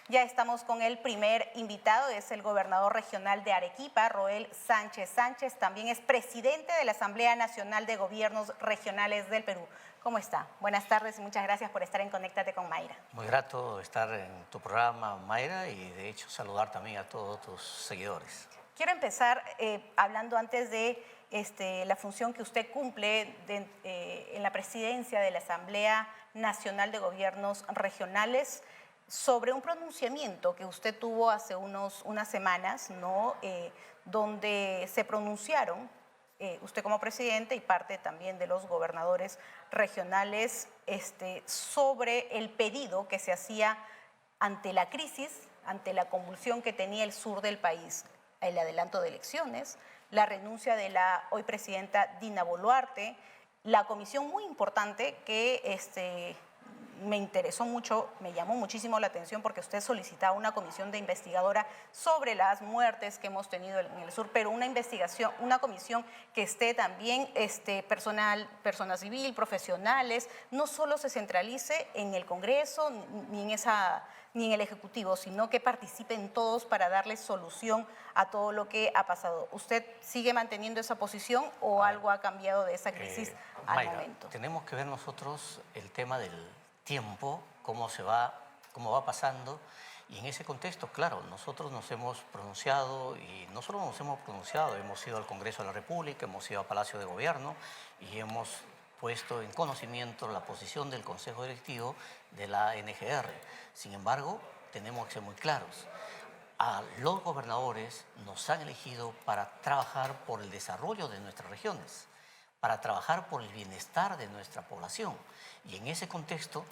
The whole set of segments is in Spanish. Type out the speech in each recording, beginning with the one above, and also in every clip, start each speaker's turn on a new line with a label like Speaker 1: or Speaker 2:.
Speaker 1: Ya estamos con el primer invitado, es el gobernador regional de Arequipa, Roel Sánchez Sánchez, también es presidente de la Asamblea Nacional de Gobiernos Regionales del Perú. ¿Cómo está? Buenas tardes y muchas gracias por estar en Conéctate con Mayra.
Speaker 2: Muy grato estar en tu programa, Mayra, y de hecho saludar también a todos tus seguidores.
Speaker 1: Quiero empezar hablando antes de la función que usted cumple en la presidencia de la Asamblea Nacional de Gobiernos Regionales, sobre un pronunciamiento que usted tuvo hace unas semanas, ¿no? Donde se pronunciaron, usted como presidente y parte también de los gobernadores regionales, sobre el pedido que se hacía ante la crisis, ante la convulsión que tenía el sur del país, el adelanto de elecciones, la renuncia de la hoy presidenta Dina Boluarte, la comisión muy importante que me interesó mucho, me llamó muchísimo la atención porque usted solicitaba una comisión de investigadora sobre las muertes que hemos tenido en el sur, pero una investigación, una comisión que esté también persona civil, profesionales, no solo se centralice en el Congreso ni en el Ejecutivo, sino que participen todos para darle solución a todo lo que ha pasado. ¿Usted sigue manteniendo esa posición o algo ha cambiado de esa crisis al
Speaker 2: Mayra,
Speaker 1: momento?
Speaker 2: tenemos que ver nosotros el tema del tiempo, cómo va pasando, y en ese contexto, claro, nosotros nos hemos pronunciado, y no solo nos hemos pronunciado, hemos ido al Congreso de la República, hemos ido al Palacio de Gobierno y hemos puesto en conocimiento la posición del Consejo Directivo de la NGR. Sin embargo, tenemos que ser muy claros. A los gobernadores nos han elegido para trabajar por el desarrollo de nuestras regiones, para trabajar por el bienestar de nuestra población. Y en ese contexto,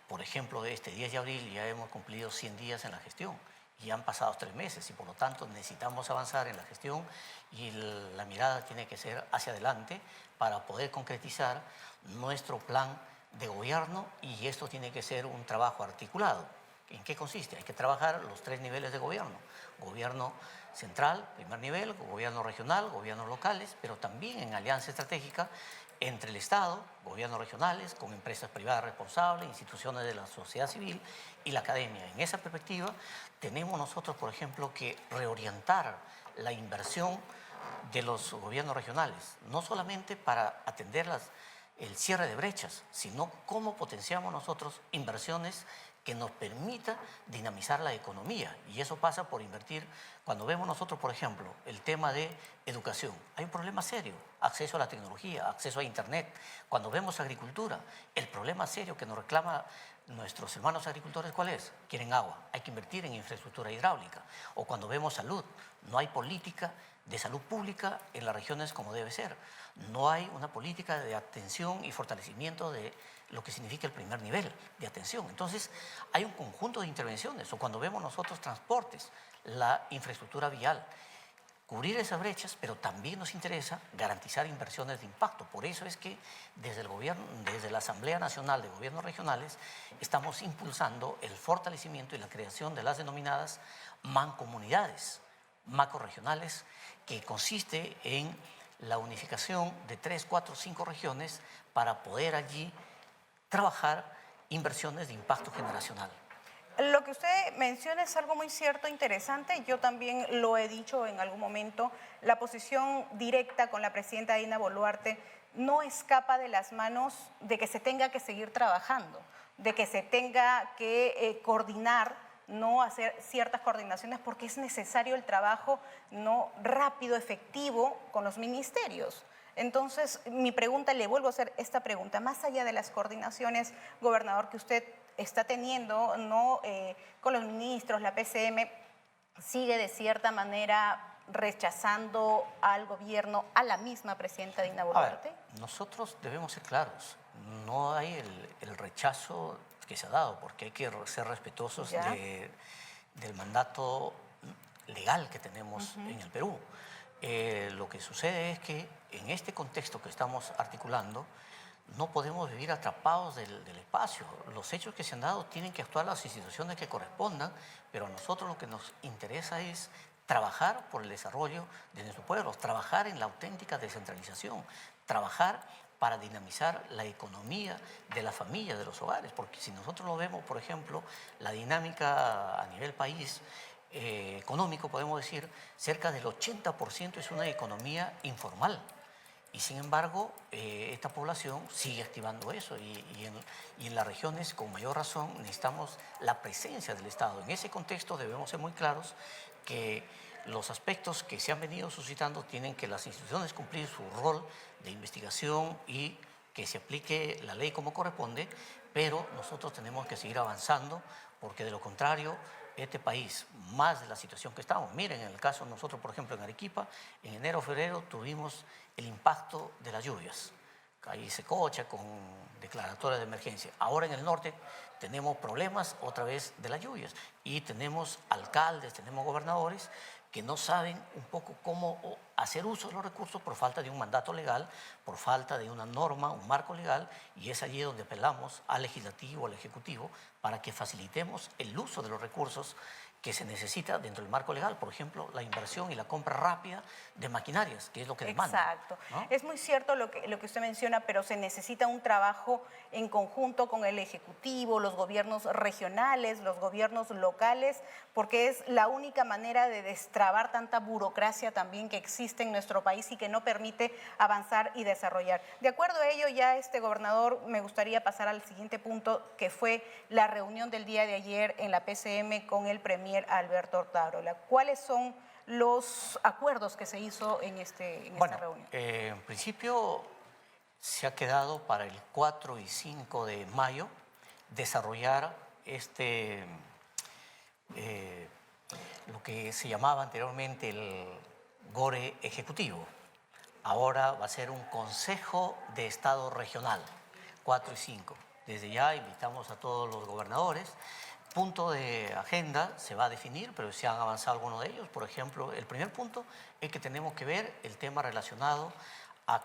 Speaker 2: por ejemplo, este 10 de abril ya hemos cumplido 100 días en la gestión y han pasado 3 meses y por lo tanto necesitamos avanzar en la gestión y la mirada tiene que ser hacia adelante para poder concretizar nuestro plan de gobierno, y esto tiene que ser un trabajo articulado. ¿En qué consiste? Hay que trabajar los 3 niveles de gobierno: gobierno central, primer nivel, gobierno regional, gobiernos locales, pero también en alianza estratégica entre el Estado, gobiernos regionales, con empresas privadas responsables, instituciones de la sociedad civil y la academia. En esa perspectiva tenemos nosotros, por ejemplo, que reorientar la inversión de los gobiernos regionales, no solamente para atender el cierre de brechas, sino cómo potenciamos nosotros inversiones que nos permita dinamizar la economía. Y eso pasa por invertir. Cuando vemos nosotros, por ejemplo, el tema de educación, hay un problema serio: acceso a la tecnología, acceso a Internet. Cuando vemos agricultura, el problema serio que nos reclama nuestros hermanos agricultores, ¿cuál es? Quieren agua, hay que invertir en infraestructura hidráulica. O cuando vemos salud, no hay política de salud pública en las regiones como debe ser. No hay una política de atención y fortalecimiento de lo que significa el primer nivel de atención. Entonces, hay un conjunto de intervenciones. O cuando vemos nosotros transportes, la infraestructura vial, cubrir esas brechas, pero también nos interesa garantizar inversiones de impacto. Por eso es que desde el gobierno, desde la Asamblea Nacional de Gobiernos Regionales, estamos impulsando el fortalecimiento y la creación de las denominadas mancomunidades macrorregionales, que consiste en la unificación de 3, 4, 5 regiones para poder allí trabajar inversiones de impacto generacional.
Speaker 1: Lo que usted menciona es algo muy cierto, interesante. Yo también lo he dicho en algún momento. La posición directa con la presidenta Dina Boluarte no escapa de las manos de que se tenga que seguir trabajando, de que se tenga que coordinar, no hacer ciertas coordinaciones, porque es necesario el trabajo no rápido, efectivo con los ministerios. Entonces, mi pregunta, le vuelvo a hacer esta pregunta: más allá de las coordinaciones, gobernador, que usted está teniendo, ¿no? Con los ministros, la PCM, sigue de cierta manera rechazando al gobierno, a la misma presidenta Dina Boluarte.
Speaker 2: Nosotros debemos ser claros, no hay el rechazo que se ha dado, porque hay que ser respetuosos del mandato legal que tenemos en el Perú. Lo que sucede es que en este contexto que estamos articulando, no podemos vivir atrapados del espacio. Los hechos que se han dado tienen que actuar las instituciones que correspondan, pero a nosotros lo que nos interesa es trabajar por el desarrollo de nuestro pueblo, trabajar en la auténtica descentralización, trabajar para dinamizar la economía de la familia, de los hogares. Porque si nosotros lo vemos, por ejemplo, la dinámica a nivel país, económico, podemos decir, cerca del 80% es una economía informal. Y sin embargo, esta población sigue activando eso y en las regiones, con mayor razón, necesitamos la presencia del Estado. En ese contexto debemos ser muy claros que los aspectos que se han venido suscitando tienen que las instituciones cumplir su rol de investigación y que se aplique la ley como corresponde, pero nosotros tenemos que seguir avanzando porque de lo contrario este país, más de la situación que estamos. Miren, en el caso de nosotros, por ejemplo, en Arequipa, en enero, febrero tuvimos el impacto de las lluvias. Ahí se cocha con declaratorias de emergencia. Ahora en el norte tenemos problemas otra vez de las lluvias y tenemos alcaldes, tenemos gobernadores que no saben un poco cómo hacer uso de los recursos por falta de un mandato legal, por falta de una norma, un marco legal, y es allí donde apelamos al legislativo, al ejecutivo, para que facilitemos el uso de los recursos que se necesita dentro del marco legal, por ejemplo, la inversión y la compra rápida de maquinarias, que es lo que demanda.
Speaker 1: Exacto.
Speaker 2: ¿No?
Speaker 1: Es muy cierto lo que usted menciona, pero se necesita un trabajo en conjunto con el Ejecutivo, los gobiernos regionales, los gobiernos locales, porque es la única manera de destrabar tanta burocracia también que existe en nuestro país y que no permite avanzar y desarrollar. De acuerdo a ello, ya gobernador, me gustaría pasar al siguiente punto, que fue la reunión del día de ayer en la PCM con el premier Alberto Otárola. ¿Cuáles son los acuerdos que se hizo en esta reunión?
Speaker 2: En principio se ha quedado para el 4 y 5 de mayo desarrollar lo que se llamaba anteriormente el GORE ejecutivo. Ahora va a ser un Consejo de Estado Regional, 4 y 5. Desde ya invitamos a todos los gobernadores. Punto de agenda se va a definir, pero se han avanzado algunos de ellos. Por ejemplo, el primer punto es que tenemos que ver el tema relacionado a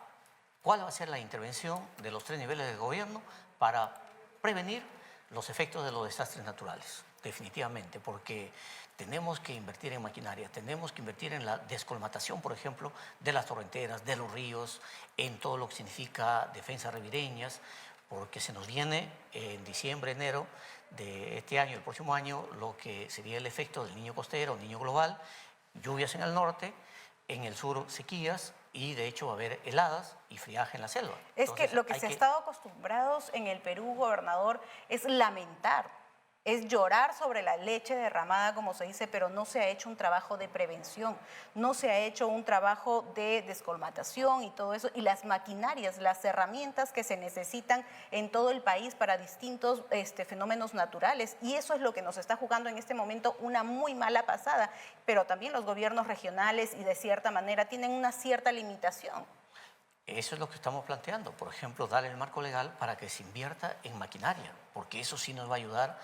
Speaker 2: cuál va a ser la intervención de los 3 niveles de gobierno para prevenir los efectos de los desastres naturales, definitivamente, porque tenemos que invertir en maquinaria, tenemos que invertir en la descolmatación, por ejemplo, de las torrenteras, de los ríos, en todo lo que significa defensas ribereñas, porque se nos viene en diciembre, enero de este año, el próximo año, lo que sería el efecto del niño costero, niño global, lluvias en el norte, en el sur sequías y de hecho va a haber heladas y friaje en la selva.
Speaker 1: Es que lo que se ha estado acostumbrados en el Perú, gobernador, es lamentar, es llorar sobre la leche derramada, como se dice, pero no se ha hecho un trabajo de prevención, no se ha hecho un trabajo de descolmatación y todo eso, y las maquinarias, las herramientas que se necesitan en todo el país para distintos fenómenos naturales, y eso es lo que nos está jugando en este momento una muy mala pasada, pero también los gobiernos regionales y de cierta manera tienen una cierta limitación.
Speaker 2: Eso es lo que estamos planteando, por ejemplo, dar el marco legal para que se invierta en maquinaria, porque eso sí nos va a ayudar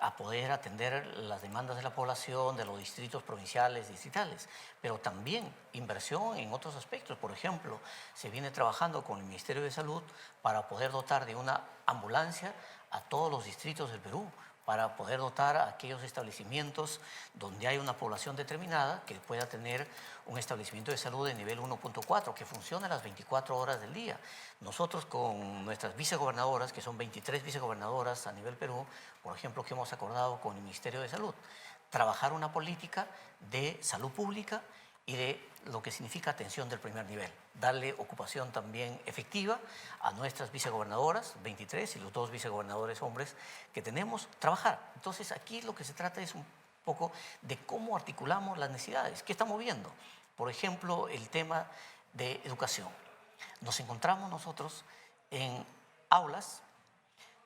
Speaker 2: a poder atender las demandas de la población, de los distritos provinciales, distritales, pero también inversión en otros aspectos. Por ejemplo, se viene trabajando con el Ministerio de Salud para poder dotar de una ambulancia a todos los distritos del Perú, para poder dotar a aquellos establecimientos donde hay una población determinada que pueda tener un establecimiento de salud de nivel 1.4 que funcione las 24 horas del día. Nosotros con nuestras vicegobernadoras, que son 23 vicegobernadoras a nivel Perú, por ejemplo, que hemos acordado con el Ministerio de Salud, trabajar una política de salud pública y de lo que significa atención del primer nivel. Darle ocupación también efectiva a nuestras vicegobernadoras, 23, y los 2 vicegobernadores hombres que tenemos, trabajar. Entonces, aquí lo que se trata es un poco de cómo articulamos las necesidades. ¿Qué estamos viendo? Por ejemplo, el tema de educación. Nos encontramos nosotros en aulas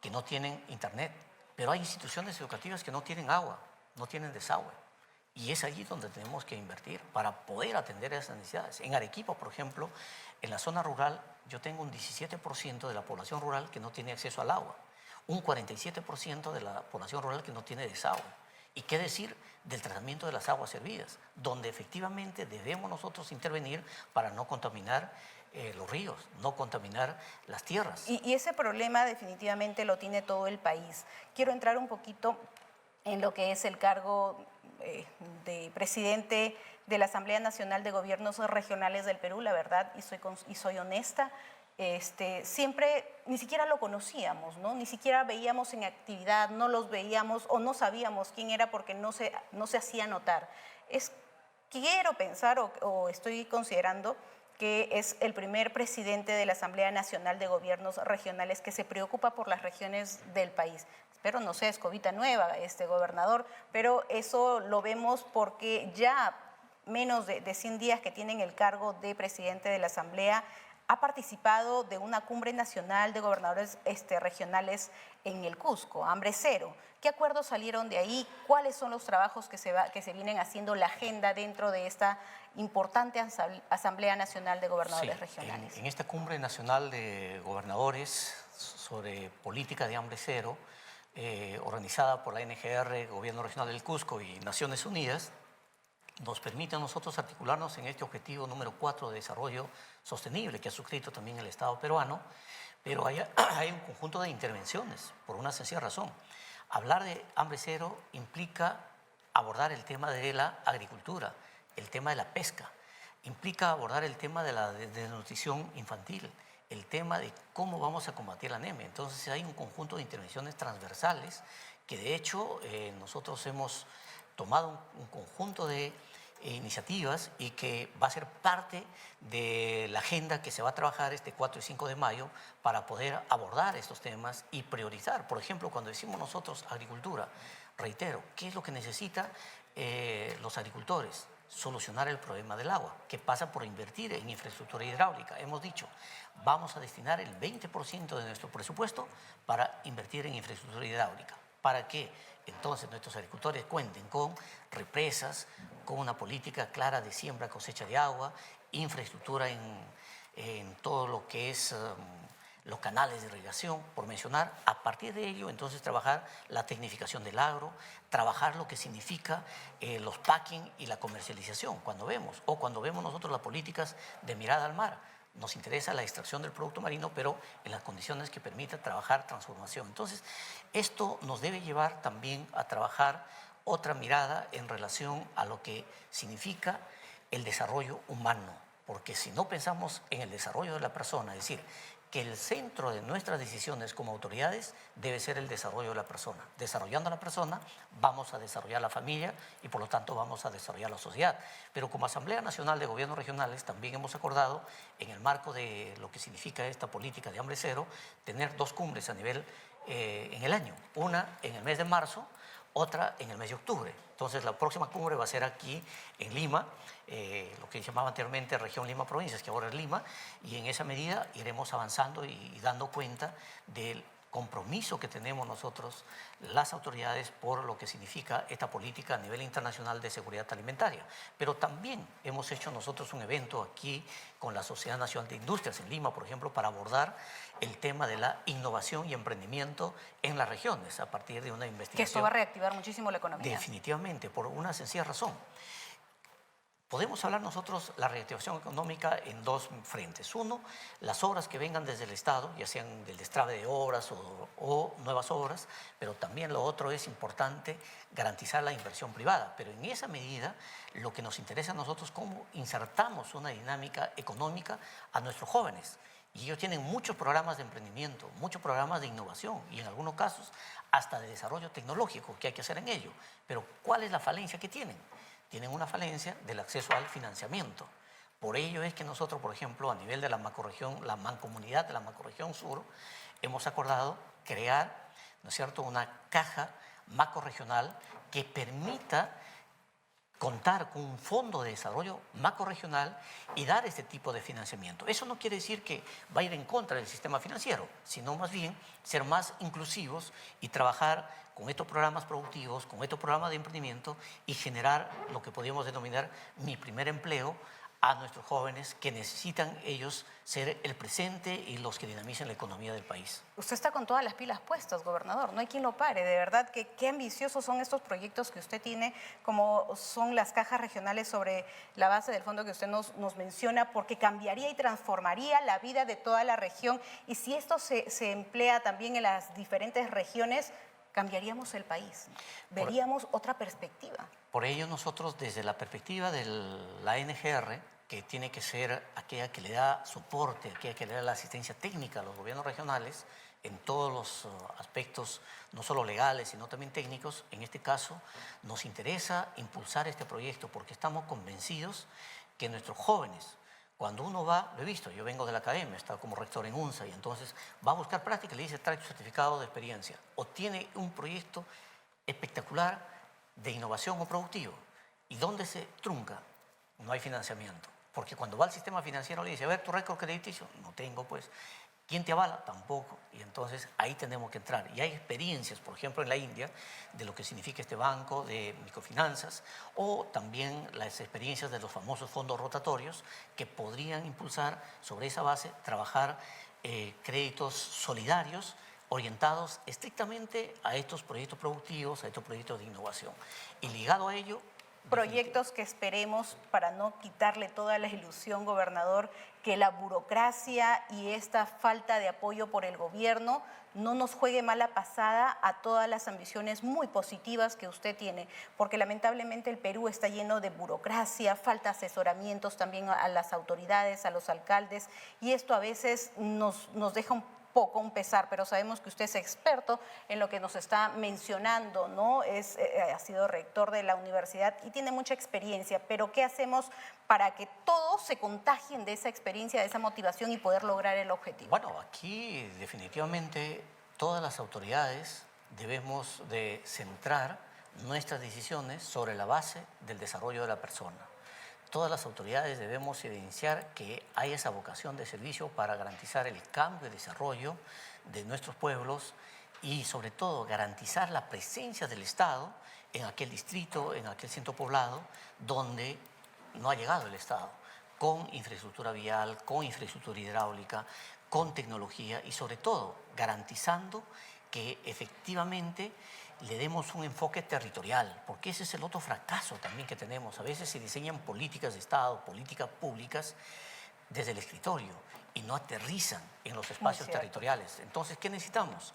Speaker 2: que no tienen internet, pero hay instituciones educativas que no tienen agua, no tienen desagüe. Y es allí donde tenemos que invertir para poder atender esas necesidades. En Arequipa, por ejemplo, en la zona rural, yo tengo un 17% de la población rural que no tiene acceso al agua, un 47% de la población rural que no tiene desagüe. ¿Y qué decir del tratamiento de las aguas servidas? Donde efectivamente debemos nosotros intervenir para no contaminar los ríos, no contaminar las tierras.
Speaker 1: Y ese problema definitivamente lo tiene todo el país. Quiero entrar un poquito en lo que es el cargo de presidente de la Asamblea Nacional de Gobiernos Regionales del Perú, la verdad, y soy honesta, siempre ni siquiera lo conocíamos, ¿no? Ni siquiera veíamos en actividad, no los veíamos o no sabíamos quién era porque no se hacía notar. Quiero pensar o estoy considerando que es el primer presidente de la Asamblea Nacional de Gobiernos Regionales que se preocupa por las regiones del país. Espero no sea escobita nueva, gobernador, pero eso lo vemos porque ya menos de 100 días que tienen el cargo de presidente de la Asamblea, ha participado de una cumbre nacional de gobernadores regionales en el Cusco, Hambre Cero. ¿Qué acuerdos salieron de ahí? ¿Cuáles son los trabajos que se vienen haciendo, la agenda dentro de esta importante Asamblea Nacional de Gobernadores Regionales?
Speaker 2: En esta cumbre nacional de gobernadores sobre política de Hambre Cero, organizada por la NGR, Gobierno Regional del Cusco y Naciones Unidas, nos permite a nosotros articularnos en este objetivo número 4 de desarrollo sostenible que ha suscrito también el Estado peruano, pero hay un conjunto de intervenciones por una sencilla razón. Hablar de hambre cero implica abordar el tema de la agricultura, el tema de la pesca, implica abordar el tema de la desnutrición infantil, el tema de cómo vamos a combatir la anemia. Entonces hay un conjunto de intervenciones transversales que de hecho nosotros hemos tomado un conjunto de iniciativas y que va a ser parte de la agenda que se va a trabajar este 4 y 5 de mayo para poder abordar estos temas y priorizar. Por ejemplo, cuando decimos nosotros agricultura, reitero, ¿qué es lo que necesitan los agricultores? Solucionar el problema del agua, que pasa por invertir en infraestructura hidráulica. Hemos dicho, vamos a destinar el 20% de nuestro presupuesto para invertir en infraestructura hidráulica. ¿Para que entonces nuestros agricultores cuenten con represas, con una política clara de siembra, cosecha de agua, infraestructura en todo lo que es los canales de irrigación, por mencionar? A partir de ello, entonces, trabajar la tecnificación del agro, trabajar lo que significa los packing y la comercialización. Cuando vemos nosotros las políticas de mirada al mar, nos interesa la extracción del producto marino, pero en las condiciones que permitan trabajar transformación. Entonces, esto nos debe llevar también a trabajar otra mirada en relación a lo que significa el desarrollo humano, porque si no pensamos en el desarrollo de la persona, es decir, que el centro de nuestras decisiones como autoridades debe ser el desarrollo de la persona. Desarrollando a la persona, vamos a desarrollar la familia y por lo tanto vamos a desarrollar la sociedad. Pero como Asamblea Nacional de Gobiernos Regionales también hemos acordado, en el marco de lo que significa esta política de hambre cero, tener 2 cumbres a nivel en el año. Una en el mes de marzo, otra en el mes de octubre. Entonces, la próxima cumbre va a ser aquí en Lima, lo que llamaba anteriormente Región Lima Provincias, que ahora es Lima, y en esa medida iremos avanzando y dando cuenta del compromiso que tenemos nosotros, las autoridades, por lo que significa esta política a nivel internacional de seguridad alimentaria. Pero también hemos hecho nosotros un evento aquí con la Sociedad Nacional de Industrias en Lima, por ejemplo, para abordar el tema de la innovación y emprendimiento en las regiones a partir de una investigación.
Speaker 1: Que esto va a reactivar muchísimo la economía.
Speaker 2: Definitivamente, por una sencilla razón. Podemos hablar nosotros la reactivación económica en 2 frentes. Uno, las obras que vengan desde el Estado, ya sean del destrave de obras o nuevas obras, pero también lo otro es importante garantizar la inversión privada. Pero en esa medida, lo que nos interesa a nosotros es cómo insertamos una dinámica económica a nuestros jóvenes. Y ellos tienen muchos programas de emprendimiento, muchos programas de innovación y en algunos casos hasta de desarrollo tecnológico que hay que hacer en ello. Pero ¿cuál es la falencia que tienen? Tienen una falencia del acceso al financiamiento. Por ello es que nosotros, por ejemplo, a nivel de la macrorregión, la mancomunidad de la macrorregión sur, hemos acordado crear, ¿no es cierto?, una caja macrorregional que permita contar con un fondo de desarrollo macrorregional y dar este tipo de financiamiento. Eso no quiere decir que va a ir en contra del sistema financiero, sino más bien ser más inclusivos y trabajar con estos programas productivos, con estos programas de emprendimiento y generar lo que podríamos denominar mi primer empleo a nuestros jóvenes que necesitan ellos ser el presente y los que dinamicen la economía del país.
Speaker 1: Usted está con todas las pilas puestas, gobernador, no hay quien lo pare. De verdad que qué ambiciosos son estos proyectos que usted tiene, como son las cajas regionales sobre la base del fondo que usted nos menciona, porque cambiaría y transformaría la vida de toda la región. Y si esto se emplea también en las diferentes regiones, cambiaríamos el país, veríamos otra perspectiva.
Speaker 2: Por ello nosotros desde la perspectiva de la NGR que tiene que ser aquella que le da soporte, aquella que le da la asistencia técnica a los gobiernos regionales en todos los aspectos, no solo legales, sino también técnicos. En este caso, nos interesa impulsar este proyecto porque estamos convencidos que nuestros jóvenes, cuando uno va, lo he visto, yo vengo de la academia, he estado como rector en UNSA, y entonces va a buscar práctica y le dice, trae tu certificado de experiencia, o tiene un proyecto espectacular de innovación o productivo. ¿Y dónde se trunca? No hay financiamiento. Porque cuando va al sistema financiero le dice, a ver, tu récord crediticio, no tengo pues. ¿Quién te avala? Tampoco. Y entonces ahí tenemos que entrar. Y hay experiencias, por ejemplo, en la India, de lo que significa este banco de microfinanzas, o también las experiencias de los famosos fondos rotatorios, que podrían impulsar sobre esa base, trabajar créditos solidarios orientados estrictamente a estos proyectos productivos, a estos proyectos de innovación. Y ligado a ello,
Speaker 1: proyectos que esperemos, para no quitarle toda la ilusión, gobernador, que la burocracia y esta falta de apoyo por el gobierno no nos juegue mala pasada a todas las ambiciones muy positivas que usted tiene, porque lamentablemente el Perú está lleno de burocracia, falta asesoramientos también a las autoridades, a los alcaldes, y esto a veces nos deja un pesar, pero sabemos que usted es experto en lo que nos está mencionando, ¿no? Ha sido rector de la universidad y tiene mucha experiencia, pero ¿qué hacemos para que todos se contagien de esa experiencia, de esa motivación y poder lograr el objetivo?
Speaker 2: Bueno, aquí definitivamente todas las autoridades debemos de centrar nuestras decisiones sobre la base del desarrollo de la persona. Todas las autoridades debemos evidenciar que hay esa vocación de servicio para garantizar el cambio y desarrollo de nuestros pueblos y sobre todo garantizar la presencia del Estado en aquel distrito, en aquel centro poblado donde no ha llegado el Estado, con infraestructura vial, con infraestructura hidráulica, con tecnología y sobre todo garantizando que efectivamente le demos un enfoque territorial, porque ese es el otro fracaso también que tenemos. A veces se diseñan políticas de Estado, políticas públicas desde el escritorio y no aterrizan en los espacios territoriales. Entonces, ¿qué necesitamos?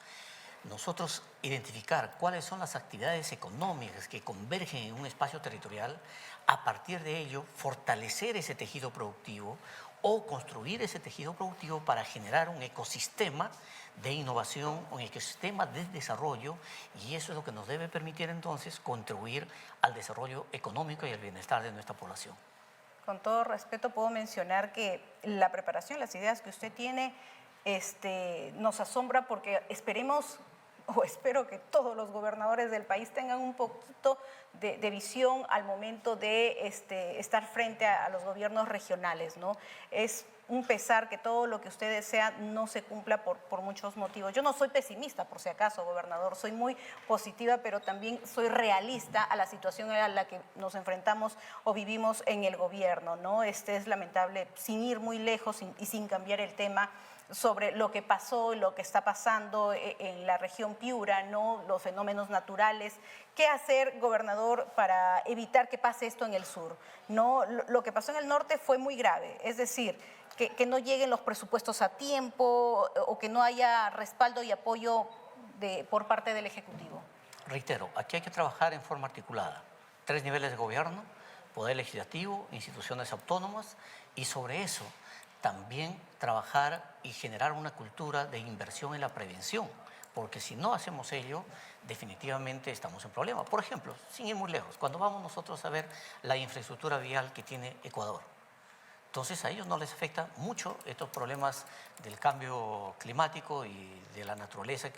Speaker 2: Nosotros identificar cuáles son las actividades económicas que convergen en un espacio territorial, a partir de ello fortalecer ese tejido productivo o construir ese tejido productivo para generar un ecosistema de innovación, un ecosistema de desarrollo, y eso es lo que nos debe permitir entonces contribuir al desarrollo económico y al bienestar de nuestra población.
Speaker 1: Con todo respeto puedo mencionar que la preparación, las ideas que usted tiene nos asombra porque esperemos o espero que todos los gobernadores del país tengan un poquito de visión al momento de estar frente a los gobiernos regionales, ¿no? Es un pesar que todo lo que usted desea no se cumpla por muchos motivos. Yo no soy pesimista, por si acaso, gobernador, soy muy positiva, pero también soy realista a la situación a la que nos enfrentamos o vivimos en el gobierno, ¿no? Es lamentable, sin ir muy lejos y sin cambiar el tema, sobre lo que pasó y lo que está pasando en la región Piura, ¿no? Los fenómenos naturales. ¿Qué hacer, gobernador, para evitar que pase esto en el sur? ¿No? Lo que pasó en el norte fue muy grave, es decir, que no lleguen los presupuestos a tiempo o que no haya respaldo y apoyo por parte del Ejecutivo.
Speaker 2: Reitero, aquí hay que trabajar en forma articulada. 3 niveles de gobierno, poder legislativo, instituciones autónomas, y sobre eso también trabajar y generar una cultura de inversión en la prevención, porque si no hacemos ello, definitivamente estamos en problemas. Por ejemplo, sin ir muy lejos, cuando vamos nosotros a ver la infraestructura vial que tiene Ecuador, entonces a ellos no les afecta mucho estos problemas del cambio climático y de la naturaleza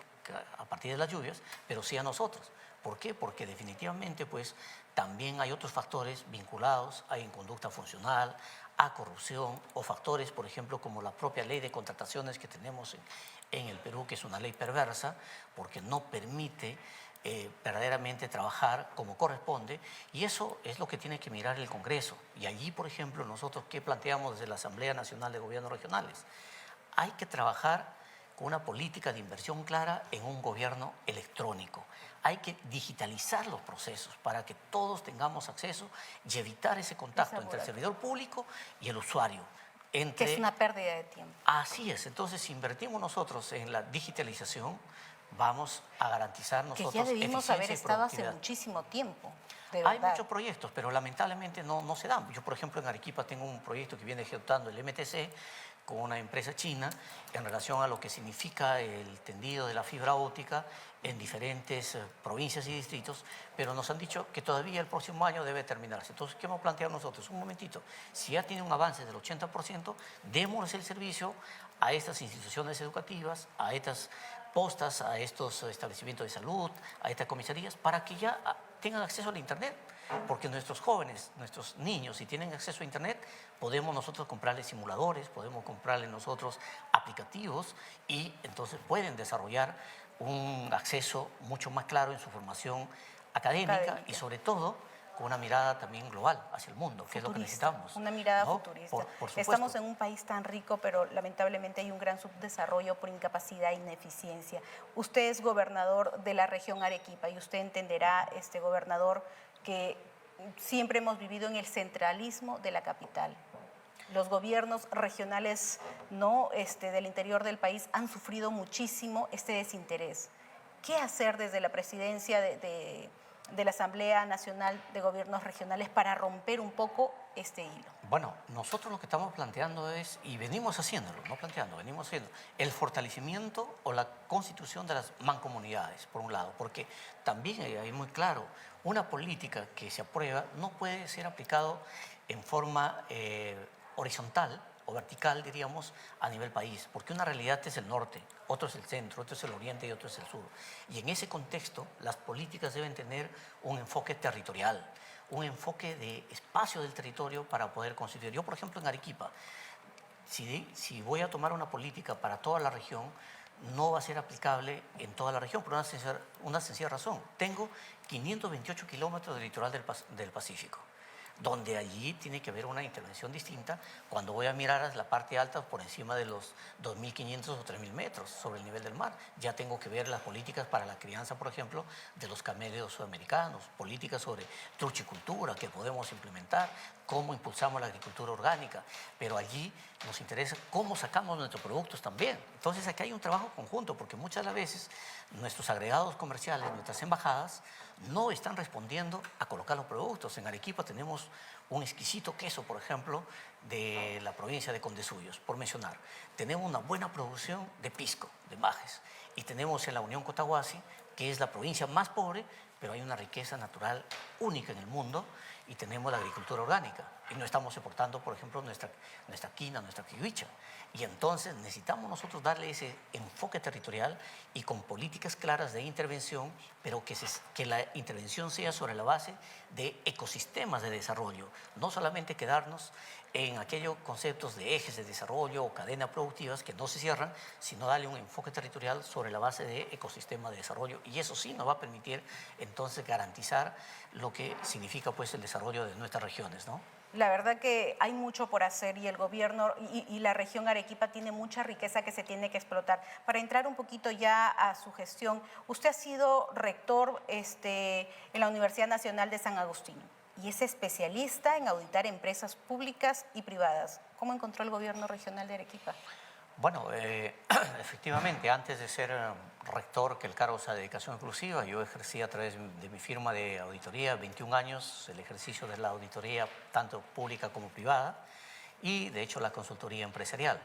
Speaker 2: a partir de las lluvias, pero sí a nosotros. ¿Por qué? Porque definitivamente pues también hay otros factores vinculados a inconducta funcional, a corrupción o factores, por ejemplo, como la propia ley de contrataciones que tenemos en el Perú, que es una ley perversa porque no permite verdaderamente trabajar como corresponde, y eso es lo que tiene que mirar el Congreso. Y allí, por ejemplo, nosotros, ¿qué planteamos desde la Asamblea Nacional de Gobiernos Regionales? Hay que trabajar con una política de inversión clara en un gobierno electrónico. Hay que digitalizar los procesos para que todos tengamos acceso y evitar ese contacto entre el servidor público y el usuario.
Speaker 1: Que es una pérdida de tiempo.
Speaker 2: Así es. Entonces, si invertimos nosotros en la digitalización, vamos a garantizar
Speaker 1: Que
Speaker 2: nosotros
Speaker 1: ya debimos
Speaker 2: eficiencia
Speaker 1: haber
Speaker 2: y
Speaker 1: estado hace
Speaker 2: productividad.
Speaker 1: muchísimo tiempo, de
Speaker 2: Hay
Speaker 1: verdad.
Speaker 2: muchos proyectos, pero lamentablemente no se dan. Yo, por ejemplo, en Arequipa tengo un proyecto que viene ejecutando el MTC con una empresa china en relación a lo que significa el tendido de la fibra óptica en diferentes provincias y distritos, pero nos han dicho que todavía el próximo año debe terminarse. Entonces, ¿qué hemos planteado nosotros? Un momentito, si ya tiene un avance del 80%, démosles el servicio a estas instituciones educativas, a estas postas, a estos establecimientos de salud, a estas comisarías, para que ya tengan acceso al Internet. Porque nuestros jóvenes, nuestros niños, si tienen acceso a Internet, podemos nosotros comprarles simuladores, podemos comprarles nosotros aplicativos y entonces pueden desarrollar un acceso mucho más claro en su formación académica y sobre todo con una mirada también global hacia el mundo, que es lo que necesitamos.
Speaker 1: Una mirada
Speaker 2: ¿no?
Speaker 1: futurista.
Speaker 2: Por supuesto.
Speaker 1: Estamos en un país tan rico, pero lamentablemente hay un gran subdesarrollo por incapacidad e ineficiencia. Usted es gobernador de la región Arequipa y usted entenderá, gobernador, que siempre hemos vivido en el centralismo de la capital. Los gobiernos regionales del interior del país han sufrido muchísimo este desinterés. ¿Qué hacer desde la presidencia de la Asamblea Nacional de Gobiernos Regionales para romper un poco este hilo?
Speaker 2: Bueno, nosotros lo que estamos planteando es, y venimos haciéndolo, no planteando, venimos haciendo, el fortalecimiento o la constitución de las mancomunidades, por un lado, porque también hay muy claro, una política que se aprueba no puede ser aplicado en forma horizontal o vertical, diríamos, a nivel país, porque una realidad es el norte, otro es el centro, otro es el oriente y otro es el sur. Y en ese contexto, las políticas deben tener un enfoque territorial, un enfoque de espacio del territorio para poder constituir. Yo, por ejemplo, en Arequipa, si voy a tomar una política para toda la región, no va a ser aplicable en toda la región por una sencilla razón. Tengo 528 kilómetros de litoral del Pacífico, donde allí tiene que haber una intervención distinta cuando voy a mirar a la parte alta por encima de los 2.500 o 3.000 metros sobre el nivel del mar. Ya tengo que ver las políticas para la crianza, por ejemplo, de los camellos sudamericanos, políticas sobre truchicultura que podemos implementar, cómo impulsamos la agricultura orgánica, pero allí nos interesa cómo sacamos nuestros productos también. Entonces aquí hay un trabajo conjunto, porque muchas de las veces nuestros agregados comerciales, nuestras embajadas, no están respondiendo a colocar los productos. En Arequipa tenemos un exquisito queso, por ejemplo, de la provincia de Condesuyos, por mencionar. Tenemos una buena producción de pisco, de majes, y tenemos en la Unión Cotahuasi, que es la provincia más pobre, pero hay una riqueza natural única en el mundo, y tenemos la agricultura orgánica. Y no estamos exportando, por ejemplo, nuestra quina, nuestra kiwicha. Y entonces necesitamos nosotros darle ese enfoque territorial y con políticas claras de intervención, pero que la intervención sea sobre la base de ecosistemas de desarrollo. No solamente quedarnos en aquellos conceptos de ejes de desarrollo o cadenas productivas que no se cierran, sino darle un enfoque territorial sobre la base de ecosistemas de desarrollo. Y eso sí nos va a permitir entonces garantizar lo que significa pues el desarrollo de nuestras regiones, ¿no?
Speaker 1: La verdad que hay mucho por hacer y el gobierno y la región Arequipa tiene mucha riqueza que se tiene que explotar. Para entrar un poquito ya a su gestión, usted ha sido rector en la Universidad Nacional de San Agustín y es especialista en auditar empresas públicas y privadas. ¿Cómo encontró el gobierno regional de Arequipa?
Speaker 2: Bueno, efectivamente, antes de ser rector, que el cargo sea de dedicación exclusiva, yo ejercí a través de mi firma de auditoría 21 años el ejercicio de la auditoría tanto pública como privada y de hecho la consultoría empresarial.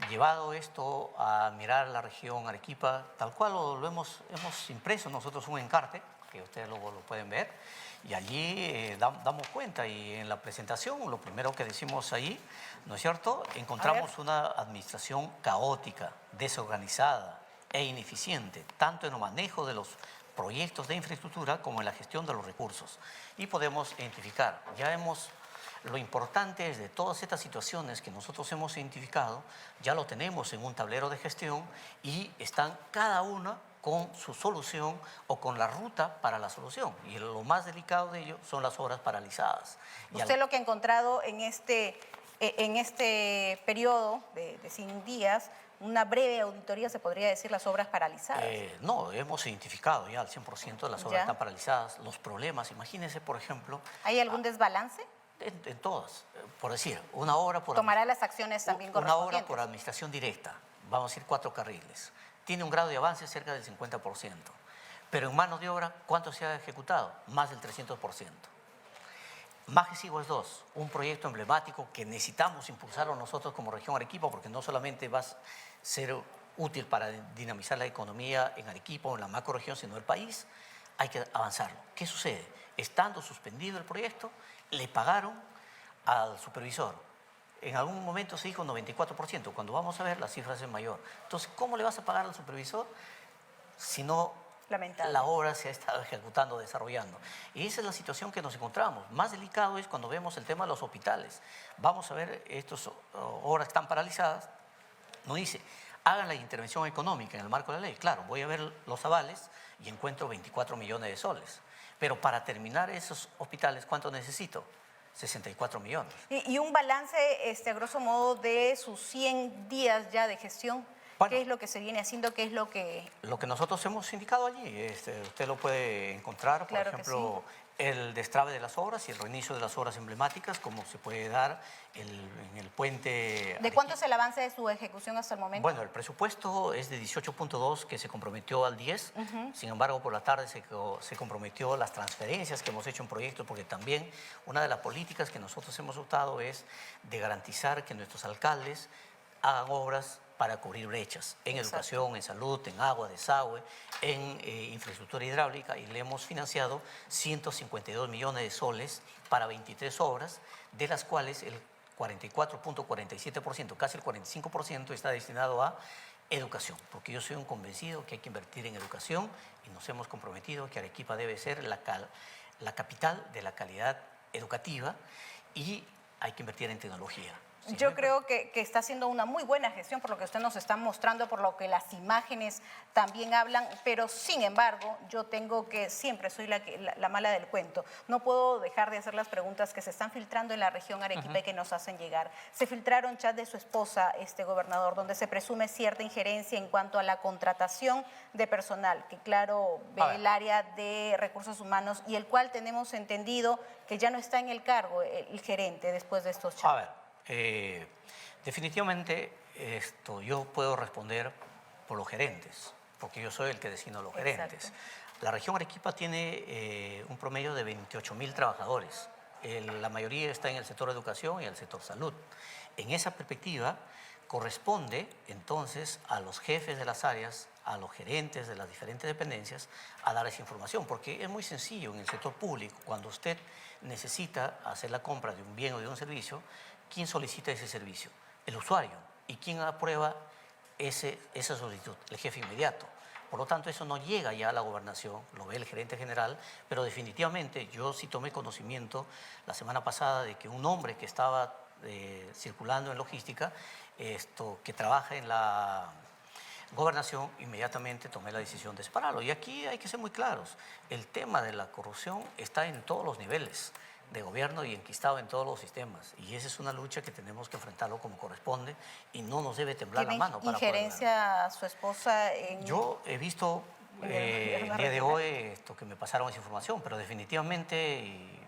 Speaker 2: Llevado esto a mirar la región Arequipa, tal cual lo hemos impreso nosotros un encarte, que ustedes lo pueden ver, y allí damos cuenta y en la presentación lo primero que decimos ahí, ¿no es cierto? Encontramos una administración caótica, desorganizada e ineficiente, tanto en el manejo de los proyectos de infraestructura como en la gestión de los recursos. Y podemos identificar, lo importante es de todas estas situaciones que nosotros hemos identificado, ya lo tenemos en un tablero de gestión y están cada una con su solución o con la ruta para la solución. Y lo más delicado de ello son las obras paralizadas.
Speaker 1: Usted lo que ha encontrado en este periodo de 100 días, una breve auditoría, se podría decir, las obras paralizadas.
Speaker 2: No, hemos identificado ya al 100% de las obras están paralizadas. Los problemas, imagínense, por ejemplo...
Speaker 1: ¿Hay algún desbalance?
Speaker 2: En todas. Por decir, una obra por...
Speaker 1: ¿Tomará las acciones también correspondientes?
Speaker 2: Una obra por administración directa. Vamos a ir 4 carriles. tiene un grado de avance cerca del 50%. Pero en mano de obra, ¿cuánto se ha ejecutado? Más del 300%. Majes Sigües 2, un proyecto emblemático que necesitamos impulsarlo nosotros como región Arequipa, porque no solamente va a ser útil para dinamizar la economía en Arequipa o en la macrorregión, sino el país, hay que avanzarlo. ¿Qué sucede? Estando suspendido el proyecto, le pagaron al supervisor. En algún momento se dijo 94%, cuando vamos a ver la cifra es mayor. Entonces, ¿cómo le vas a pagar al supervisor si no la obra se ha estado ejecutando, desarrollando? Y esa es la situación que nos encontramos. Más delicado es cuando vemos el tema de los hospitales. Vamos a ver estas obras que están paralizadas. Nos dice, hagan la intervención económica en el marco de la ley. Claro, voy a ver los avales y encuentro 24 millones de soles. Pero para terminar esos hospitales, ¿cuánto necesito? 64 millones.
Speaker 1: Y un balance, a grosso modo, de sus 100 días ya de gestión. Bueno, ¿qué es lo que se viene haciendo? ¿Qué es lo que...?
Speaker 2: Lo que nosotros hemos indicado allí, usted lo puede encontrar, por ejemplo, el destrabe de las obras y el reinicio de las obras emblemáticas, como se puede dar en el puente...
Speaker 1: ¿De cuánto es el avance de su ejecución hasta el momento?
Speaker 2: Bueno, el presupuesto es de 18.2, que se comprometió al 10. Sin embargo, por la tarde se comprometió las transferencias que hemos hecho en proyectos, porque también una de las políticas que nosotros hemos optado es de garantizar que nuestros alcaldes hagan obras para cubrir brechas en educación, en salud, en agua, desagüe, en infraestructura hidráulica, y le hemos financiado 152 millones de soles para 23 obras, de las cuales el 44.47%, casi el 45% está destinado a educación, porque yo soy un convencido que hay que invertir en educación y nos hemos comprometido que Arequipa debe ser la capital de la calidad educativa y hay que invertir en tecnología.
Speaker 1: Yo creo que está haciendo una muy buena gestión por lo que usted nos está mostrando, por lo que las imágenes también hablan, pero sin embargo yo tengo que, siempre soy la mala del cuento, no puedo dejar de hacer las preguntas que se están filtrando en la región Arequipa y que nos hacen llegar. Se filtraron chat de su esposa, gobernador, donde se presume cierta injerencia en cuanto a la contratación de personal, que claro, ve el área de recursos humanos y el cual tenemos entendido que ya no está en el cargo el gerente después de estos chats.
Speaker 2: A ver. Definitivamente yo puedo responder por los gerentes, porque yo soy el que designo a los gerentes. La región Arequipa tiene un promedio de 28.000 trabajadores. La mayoría está en el sector educación y el sector salud. En esa perspectiva corresponde entonces a los jefes de las áreas, a los gerentes de las diferentes dependencias, a dar esa información, porque es muy sencillo en el sector público. Cuando usted necesita hacer la compra de un bien o de un servicio, ¿quién solicita ese servicio? El usuario. ¿Y quién aprueba esa solicitud? El jefe inmediato. Por lo tanto, eso no llega ya a la gobernación, lo ve el gerente general, pero definitivamente yo sí tomé conocimiento la semana pasada de que un hombre que estaba circulando en logística, que trabaja en la gobernación, inmediatamente tomé la decisión de separarlo. Y aquí hay que ser muy claros, el tema de la corrupción está en todos los niveles de gobierno y enquistado en todos los sistemas. Y esa es una lucha que tenemos que enfrentarlo como corresponde y no nos debe temblar la mano.
Speaker 1: ¿Tiene injerencia su esposa en...?
Speaker 2: Yo he visto el día de hoy que me pasaron esa información, pero definitivamente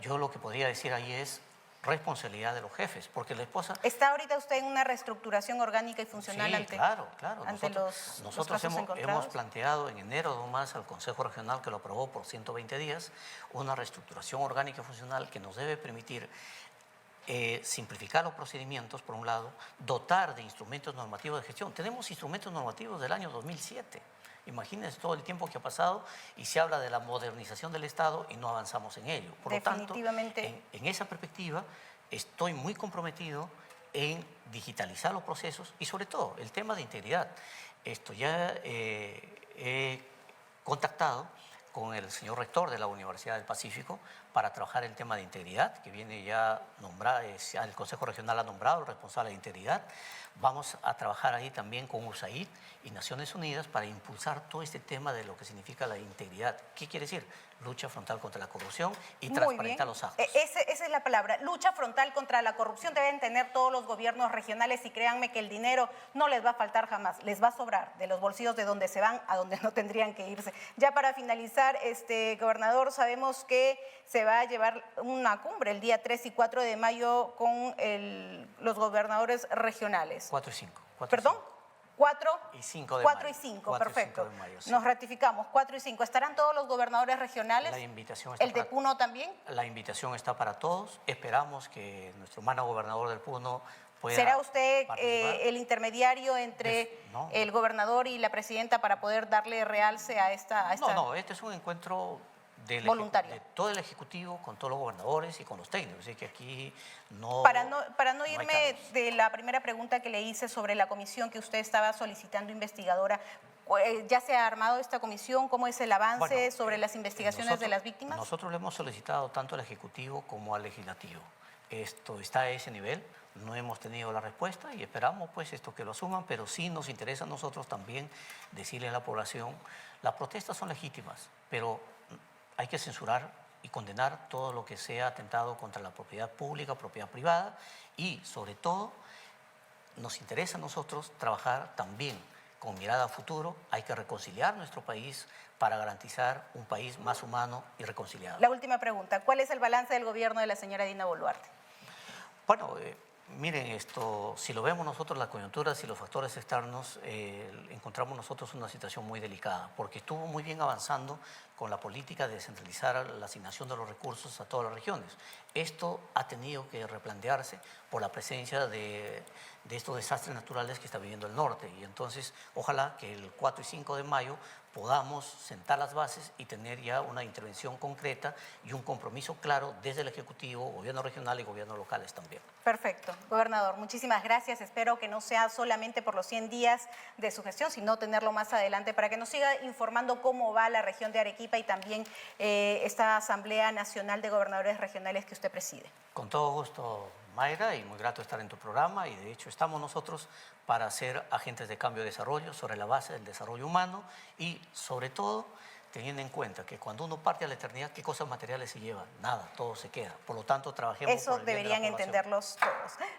Speaker 2: yo lo que podría decir ahí es responsabilidad de los jefes, porque la esposa...
Speaker 1: ¿Está ahorita usted en una reestructuración orgánica y funcional
Speaker 2: claro.
Speaker 1: ante
Speaker 2: Nosotros hemos planteado en enero nomás al Consejo Regional, que lo aprobó por 120 días, una reestructuración orgánica y funcional que nos debe permitir simplificar los procedimientos, por un lado, dotar de instrumentos normativos de gestión. Tenemos instrumentos normativos del año 2007. Imagínense todo el tiempo que ha pasado y se habla de la modernización del Estado y no avanzamos en ello. Por lo tanto, en esa perspectiva, estoy muy comprometido en digitalizar los procesos y sobre todo el tema de integridad. Ya he contactado con el señor rector de la Universidad del Pacífico para trabajar el tema de integridad, que viene ya nombrado, el Consejo Regional ha nombrado el responsable de integridad. Vamos a trabajar ahí también con USAID y Naciones Unidas para impulsar todo este tema de lo que significa la integridad. ¿Qué quiere decir? Lucha frontal contra la corrupción y transparentar los actos.
Speaker 1: Esa es la palabra, lucha frontal contra la corrupción. Deben tener todos los gobiernos regionales y créanme que el dinero no les va a faltar jamás, les va a sobrar de los bolsillos de donde se van a donde no tendrían que irse. Ya para finalizar, gobernador, sabemos que se va a llevar una cumbre el día 3 y 4 de mayo con los gobernadores regionales.
Speaker 2: 4 y 5.
Speaker 1: ¿Perdón? 4
Speaker 2: y 5 de
Speaker 1: 4
Speaker 2: mayo.
Speaker 1: y 5,
Speaker 2: 4 y 5
Speaker 1: perfecto.
Speaker 2: de mayo, sí.
Speaker 1: Nos ratificamos, 4 y 5. ¿Estarán todos los gobernadores regionales?
Speaker 2: La invitación está
Speaker 1: ¿El de Puno también?
Speaker 2: La invitación está para todos. Esperamos que nuestro hermano gobernador del Puno pueda
Speaker 1: ¿Será usted
Speaker 2: participar.
Speaker 1: el intermediario entre
Speaker 2: No.
Speaker 1: el gobernador y la presidenta para poder darle realce a esta...
Speaker 2: No, este es un encuentro
Speaker 1: voluntario.
Speaker 2: de todo el Ejecutivo con todos los gobernadores y con los técnicos. Así que aquí no...
Speaker 1: Para no
Speaker 2: hay
Speaker 1: irme
Speaker 2: cambios.
Speaker 1: de la primera pregunta que le hice sobre la comisión que usted estaba solicitando investigadora, ¿ya se ha armado esta comisión? ¿Cómo es el avance
Speaker 2: Bueno,
Speaker 1: sobre las investigaciones de las víctimas?
Speaker 2: Nosotros le hemos solicitado tanto al Ejecutivo como al Legislativo. Esto está a ese nivel, no hemos tenido la respuesta y esperamos pues esto que lo asuman, pero sí nos interesa a nosotros también decirle a la población, las protestas son legítimas, pero hay que censurar y condenar todo lo que sea atentado contra la propiedad pública, propiedad privada y sobre todo nos interesa a nosotros trabajar también con mirada a futuro. Hay que reconciliar nuestro país para garantizar un país más humano y reconciliado.
Speaker 1: La última pregunta, ¿cuál es el balance del gobierno de la señora Dina Boluarte?
Speaker 2: Bueno, miren esto, si lo vemos nosotros, las coyunturas y los factores externos, encontramos nosotros una situación muy delicada, porque estuvo muy bien avanzando con la política de descentralizar la asignación de los recursos a todas las regiones. Esto ha tenido que replantearse por la presencia de estos desastres naturales que está viviendo el norte. Y entonces, ojalá que el 4 y 5 de mayo podamos sentar las bases y tener ya una intervención concreta y un compromiso claro desde el Ejecutivo, gobierno regional y gobiernos locales también.
Speaker 1: Perfecto. Gobernador, muchísimas gracias. Espero que no sea solamente por los 100 días de su gestión, sino tenerlo más adelante para que nos siga informando cómo va la región de Arequipa y también esta Asamblea Nacional de Gobernadores Regionales que usted preside.
Speaker 2: Con todo gusto, Mayra, y muy grato estar en tu programa, y de hecho estamos nosotros para ser agentes de cambio y desarrollo sobre la base del desarrollo humano y sobre todo teniendo en cuenta que cuando uno parte a la eternidad, ¿qué cosas materiales se llevan? Nada, todo se queda. Por lo tanto, trabajemos
Speaker 1: Eso
Speaker 2: por el bien de la
Speaker 1: deberían
Speaker 2: población.
Speaker 1: entenderlos todos.